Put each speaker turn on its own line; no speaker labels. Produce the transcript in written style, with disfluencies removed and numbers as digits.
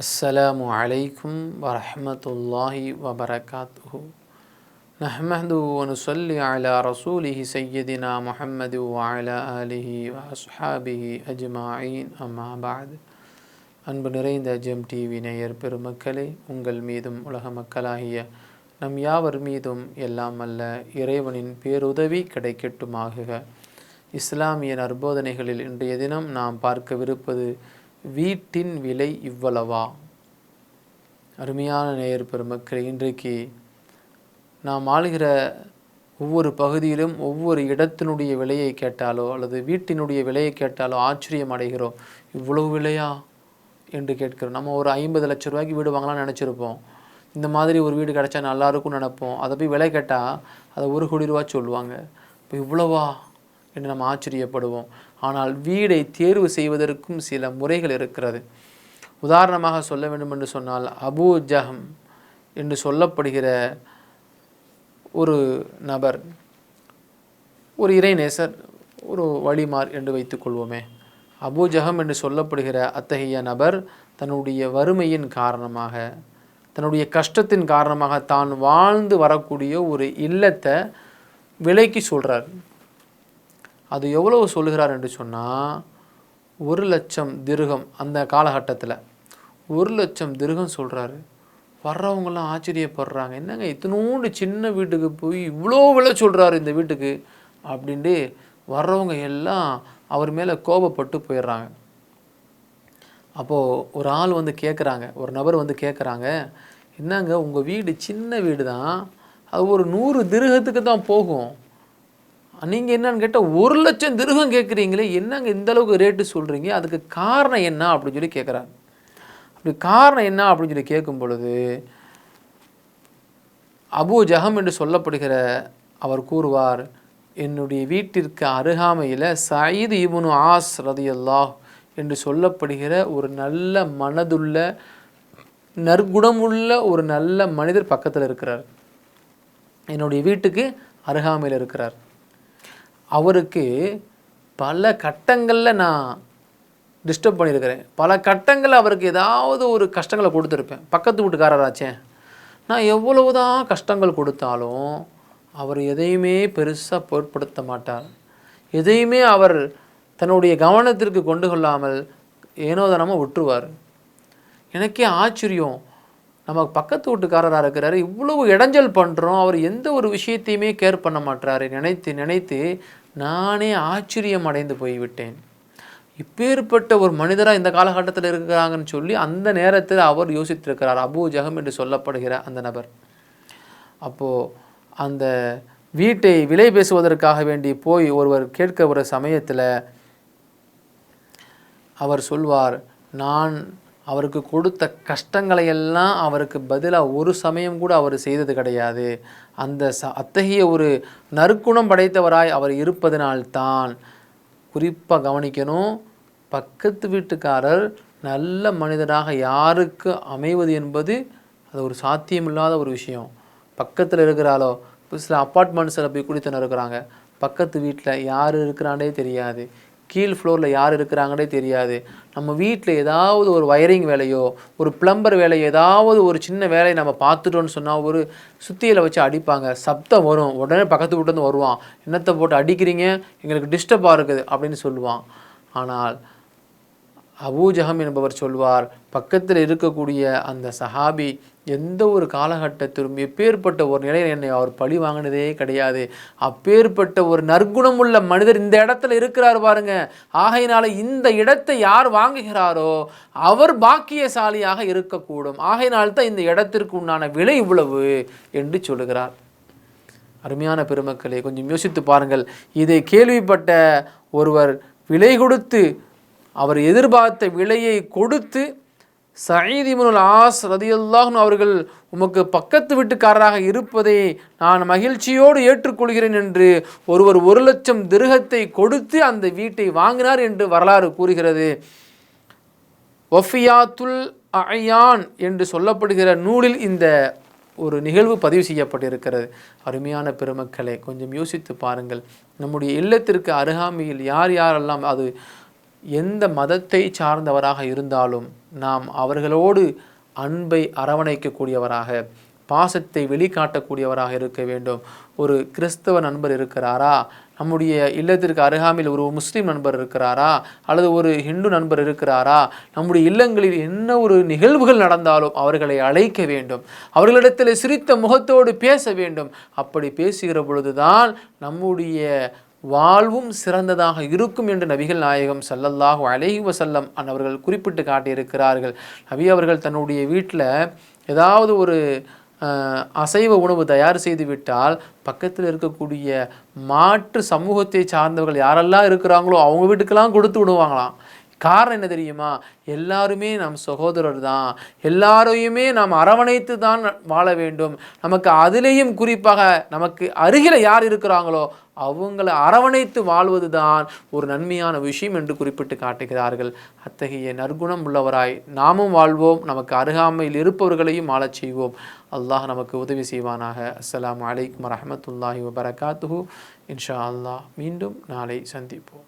அஸ்ஸலாமு அலைக்கும் வரஹ்மத்துல்லாஹி வபரகாத்துஹு. நஹ்மதுஹு வ நுஸல்லி அலா ரசூலிஹி ஸய்யிதினா முஹம்மது வ அலா ஆலிஹி வ அஸ்ஹாபிஹி அஜ்மாஈன். அம்மா பஅத். அன்பு நிறைந்த ஜெம் டிவி நேயர் பெருமக்களே, உங்கள் மீதும் உலக மக்களாகிய நம் யாவர் மீதும் எல்லாம் அல்ல இறைவனின் பேருதவி கிடைக்கட்டுமாகுக. இஸ்லாமிய நற்போதனைகளில் இன்றைய தினம் நாம் பார்க்கவிருப்பது வீட்டின் விலை இவ்வளவா? அருமையான நேயர் பெருமக்கள், இன்றைக்கு நாம் ஆளுகிற ஒவ்வொரு பகுதியிலும் ஒவ்வொரு இடத்தினுடைய விலையை கேட்டாலோ அல்லது வீட்டினுடைய விலையை கேட்டாலோ ஆச்சரியம் அடைகிறோம். இவ்வளவு விலையா என்று கேட்கிறோம். நம்ம ஒரு 50 லட்ச ரூபாய்க்கு வீடு வாங்கலாம்னு நினச்சிருப்போம். இந்த மாதிரி ஒரு வீடு கிடச்சா நல்லாயிருக்கும்னு நினைப்போம். அதை போய் விலை கேட்டால் அதை 1 கோடி ரூபா சொல்லுவாங்க. இப்போ இவ்வளவா என்று நம்ம ஆச்சரியப்படுவோம். ஆனால் வீடை தேர்வு செய்வதற்கும் சில முறைகள் இருக்கிறது. உதாரணமாக சொல்ல வேண்டும் என்று சொன்னால், அபூ ஜஹம் என்று சொல்லப்படுகிற ஒரு நபர், ஒரு இறைநேசர், ஒரு வழிமார் என்று வைத்துக்கொள்வோமே. அபூ ஜஹம் என்று சொல்லப்படுகிற அத்தகைய நபர் தன்னுடைய வறுமையின் காரணமாக, தன்னுடைய கஷ்டத்தின் காரணமாக தான் வாழ்ந்து வரக்கூடிய ஒரு இல்லத்தை விலைக்கு சொல்கிறார். அது எவ்வளவு சொல்கிறார் என்று சொன்னால், 1,00,000 திர்ஹம். அந்த காலகட்டத்தில் 1,00,000 திர்ஹம் சொல்கிறாரு. வர்றவங்கெல்லாம் ஆச்சரியப்படுறாங்க. என்னங்க இத்தினோண்டு சின்ன வீட்டுக்கு போய் இவ்வளோ விலை சொல்கிறாரு இந்த வீட்டுக்கு அப்படின்ட்டு வர்றவங்க எல்லாம் அவர் மேலே கோபப்பட்டு போயிடுறாங்க. அப்போது ஒரு ஆள் வந்து கேட்குறாங்க, ஒரு நபர் வந்து கேட்குறாங்க, என்னங்க உங்கள் வீடு சின்ன வீடு தான், அது ஒரு 100 திர்ஹத்துக்கு தான் போகும், நீங்கள் என்னன்னு கேட்டால் 1,00,000 திர்ஹம் கேட்குறீங்களே, என்னங்க இந்தளவுக்கு ரேட்டு சொல்கிறீங்க, அதுக்கு காரணம் என்ன அப்படின்னு சொல்லி கேட்குறாங்க. அப்படி காரணம் என்ன அப்படின்னு சொல்லி கேட்கும் பொழுது, அபூ ஜஹம் என்று சொல்லப்படுகிற அவர் கூறுவார், என்னுடைய வீட்டிற்கு அருகாமையில் சயீத் இப்னு ஆஸ் ரலியல்லாஹு என்று சொல்லப்படுகிற ஒரு நல்ல மனதுள்ள நற்குணமுள்ள ஒரு நல்ல மனிதர் பக்கத்தில் இருக்கிறார். என்னுடைய வீட்டுக்கு அருகாமையில் இருக்கிறார். அவருக்கு பல கட்டங்களில் நான் டிஸ்டர்ப் பண்ணியிருக்கிறேன். பல கட்டங்களில் அவருக்கு ஏதாவது ஒரு கஷ்டங்களை கொடுத்துருப்பேன். பக்கத்து வீட்டுக்காரராச்சேன். நான் எவ்வளவு தான் கஷ்டங்கள் கொடுத்தாலும் அவர் எதையுமே பெருசாக பொருட்படுத்த மாட்டார். எதையுமே அவர் தன்னுடைய கவனத்திற்கு கொண்டு கொள்ளாமல் ஏனோதானமாக விட்டுருவார். எனக்கே ஆச்சரியம், நம்ம பக்கத்து வீட்டுக்காரராக இருக்கிறாரு, இவ்வளவு இடைஞ்சல் பண்ணுறோம், அவர் எந்த ஒரு விஷயத்தையுமே கேர் பண்ண மாட்டாரு. நினைத்து நினைத்து நானே ஆச்சரியம் அடைந்து போய்விட்டேன். இப்பேற்பட்ட ஒரு மனிதராக இந்த காலகட்டத்தில் இருக்கிறாங்கன்னு சொல்லி அந்த நேரத்தில் அவர் யோசித்திருக்கிறார், அபூ ஜஹம் என்று சொல்லப்படுகிற அந்த நபர். அப்போது அந்த வீட்டை விலை பேசுவதற்காக வேண்டி போய் ஒருவர் கேட்க ஒரு சமயத்தில் அவர் சொல்வார், நான் அவருக்கு கொடுத்த கஷ்டங்களையெல்லாம் அவருக்கு பதிலாக ஒரு சமயம் கூட அவர் செய்தது கிடையாது. அந்த அத்தகைய ஒரு நற்குணம் படைத்தவராய் அவர் இருப்பதனால்தான். குறிப்பாக கவனிக்கணும், பக்கத்து வீட்டுக்காரர் நல்ல மனிதராக யாருக்கு அமைவது என்பது அது ஒரு சாத்தியமில்லாத ஒரு விஷயம். பக்கத்தில் இருக்கிறாலோ, சில அப்பார்ட்மெண்ட்ஸில் போய் குடித்தனம் இருக்கிறாங்க, பக்கத்து வீட்டில் யார் இருக்கிறானே தெரியாது, கீழ் ஃப்ளோரில் யார் இருக்கிறாங்கன்னே தெரியாது. நம்ம வீட்டில் ஏதாவது ஒரு வயரிங் வேலையோ ஒரு பிளம்பர் வேலையோ ஏதாவது ஒரு சின்ன வேலையை நம்ம பார்த்துட்டோன்னு சொன்னால் ஒரு சுத்தியில் வச்சு அடிப்பாங்க, சப்தம் வரும், உடனே பக்கத்து வீட்டிலேருந்து வருவான், என்னத்தை போட்டு அடிக்கிறீங்க, எங்களுக்கு டிஸ்டர்பாக இருக்குது அப்படின்னு சொல்லுவான். ஆனால் அபூ ஜஹம் என்பவர் சொல்வார், பக்கத்தில் இருக்கக்கூடிய அந்த சஹாபி எந்த ஒரு காலகட்டத்திலும் எப்பேற்பட்ட ஒரு நிலையில் என்னை அவர் பழி வாங்கினதே கிடையாது. அப்பேற்பட்ட ஒரு நற்குணமுள்ள மனிதர் இந்த இடத்துல இருக்கிறார் பாருங்க. ஆகையினால இந்த இடத்தை யார் வாங்குகிறாரோ அவர் பாக்கியசாலியாக இருக்கக்கூடும். ஆகையினால்தான் இந்த இடத்திற்கு உண்டான விலை இவ்வளவு என்று சொல்லுகிறார். அருமையான பெருமக்களே, கொஞ்சம் யோசித்து பாருங்கள். இதை கேள்விப்பட்ட ஒருவர் விலை கொடுத்து, அவர் எதிர்பார்த்த விலையை கொடுத்து, சயீத் இப்னு ஆஸ் ரலியல்லாஹு அவர்கள் உமக்கு பக்கத்து வீட்டுக்காரராக இருப்பதை நான் மகிழ்ச்சியோடு ஏற்றுக்கொள்கிறேன் என்று ஒருவர் 1,00,000 திர்ஹத்தை கொடுத்து அந்த வீட்டை வாங்கினார் என்று வரலாறு கூறுகிறது. வஃபியாத்துல் அயான் என்று சொல்லப்படுகிற நூலில் இந்த ஒரு நிகழ்வு பதிவு செய்யப்பட்டிருக்கிறது. அருமையான பெருமக்களே, கொஞ்சம் யோசித்து பாருங்கள். நம்முடைய இல்லத்திற்கு அருகாமையில் யார் யாரெல்லாம், அது எந்த மதத்தை சார்ந்தவராக இருந்தாலும் நாம் அவர்களோடு அன்பை அரவணைக்கக்கூடியவராக, பாசத்தை வெளிக்காட்டக்கூடியவராக இருக்க வேண்டும். ஒரு கிறிஸ்தவ நண்பர் இருக்கிறாரா, நம்முடைய இல்லத்திற்கு அருகாமையில் ஒரு முஸ்லீம் நண்பர் இருக்கிறாரா, அல்லது ஒரு ஹிந்து நண்பர் இருக்கிறாரா, நம்முடைய இல்லங்களில் என்ன ஒரு நிகழ்வுகள் நடந்தாலும் அவர்களை அழைக்க வேண்டும், அவர்களிடத்தில் சிரித்த முகத்தோடு பேச வேண்டும். அப்படி பேசுகிற பொழுதுதான் நம்முடைய வாழ்வும் சிறந்ததாக இருக்கும் என்று நபிகள் நாயகம் ஸல்லல்லாஹு அலைஹி வஸல்லம் அவர்கள் குறிப்பிட்டு காட்டியிருக்கிறார்கள். நபி அவர்கள் தன்னுடைய வீட்டில் ஏதாவது ஒரு அசைவ உணவு தயார் செய்து விட்டால் பக்கத்தில் இருக்கக்கூடிய மாற்று சமூகத்தை சார்ந்தவர்கள் யாரெல்லாம் இருக்கிறாங்களோ அவங்க வீட்டுக்கெல்லாம் கொடுத்து விடுவாங்களாம். காரணம் என்ன தெரியுமா? எல்லாருமே நம் சகோதரர் தான், எல்லாரையுமே நாம் அரவணைத்து தான் வாழ வேண்டும். நமக்கு அதிலேயும் குறிப்பாக நமக்கு அருகில் யார் இருக்கிறாங்களோ அவங்களை அரவணைத்து வாழ்வது தான் ஒரு நன்மையான விஷயம் என்று குறிப்பிட்டு காட்டுகிறார்கள். அத்தகைய நற்குணம் உள்ளவராய் நாமும் வாழ்வோம், நமக்கு அருகாமையில் இருப்பவர்களையும் வாழச் செய்வோம். அல்லாஹ் நமக்கு உதவி செய்வானாக. அஸ்ஸலாமு அலைக்கும் வரஹ்மத்துல்லாஹி வபரகாத்துஹு. இன்ஷா அல்லாஹ் மீண்டும் நாளை சந்திப்போம்.